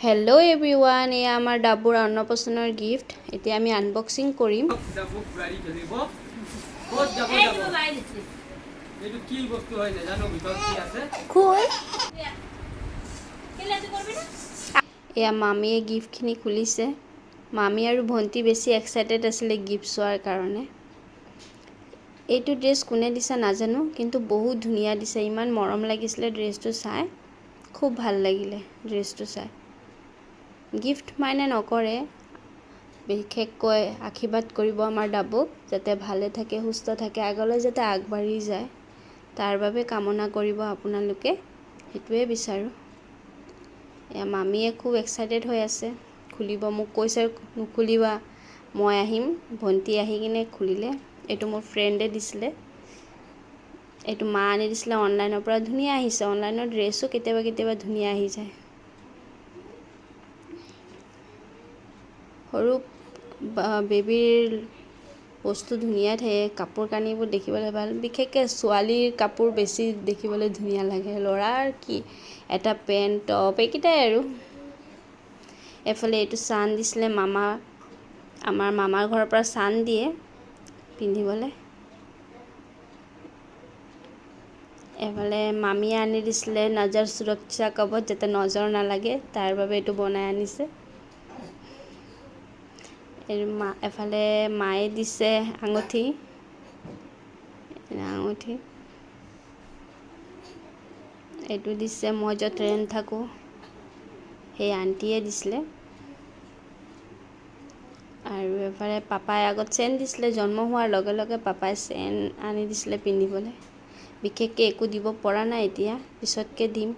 Hello' everyone, এয়া আমাৰ Dabur অন্নপ্ৰসন্নৰ gift. এতিয়া আমি আনবক্সিং কৰিম। এয়া মামীয়ে গিফ্টখিনি খুলিছে। মামী আৰু ভণ্টি বেছি এক্সাইটেড আছিলে গিফ্ট চোৱাৰ কাৰণে। এইটো ড্ৰেছ কোনে দিছে নাজানো, কিন্তু বহুত ধুনীয়া দিছে। ইমান মৰম লাগিছিলে ড্ৰেছটো চাই, খুব ভাল লাগিলে ড্ৰেছটো চাই। গিফ্ট মানে নকৰে, বিশেষকৈ আশীৰ্বাদ কৰিব আমাৰ ডাবুক, যাতে ভালে থাকে, সুস্থ থাকে, আগলৈ যাতে আগবাঢ়ি যায়, তাৰ বাবে কামনা কৰিব আপোনালোকে, সেইটোৱে বিচাৰোঁ। এয়া মামীয়ে খুব এক্সাইটেড হৈ আছে, খুলিব মোক কৈছে, নুখুলিবা, মই আহিম। ভণ্টি আহি কিনে খুলিলে। এইটো মোৰ ফ্ৰেণ্ডে দিছিলে, এইটো মা আনি দিছিলে অনলাইনৰ পৰা। ধুনীয়া আহিছে, অনলাইনৰ ড্ৰেছো কেতিয়াবা কেতিয়াবা ধুনীয়া আহি যায়। সৰু বেবীৰ বস্তু ধুনীয়া থাকে, কাপোৰ কানিবোৰ দেখিবলৈ ভাল। বিশেষকৈ ছোৱালীৰ কাপোৰ বেছি দেখিবলৈ ধুনীয়া লাগে, ল'ৰাৰ কি এটা পেণ্ট টপ এইকেইটাই আৰু। এফালে এইটো চান দিছিলে মামা, আমাৰ মামাৰ ঘৰৰ পৰা চান দিয়ে পিন্ধিবলৈ। এফালে মামীয়ে আনি দিছিলে নজৰ সুৰক্ষা কৱচ, যাতে নজৰ নালাগে, তাৰ বাবে এইটো বনাই আনিছে। এফালে মায়ে দিছে আঙুঠি, আঙুঠি এইটো দিছে মই য'ত ৰেণ্ট থাকোঁ, সেই আণ্টিয়ে দিছিলে। আৰু এফালে পাপাই আগত চেন দিছিলে, জন্ম হোৱাৰ লগে লগে পাপাই চেন আনি দিছিলে পিন্ধিবলৈ। বিশেষকৈ একো দিব পৰা নাই এতিয়া, পিছতকৈ দিম।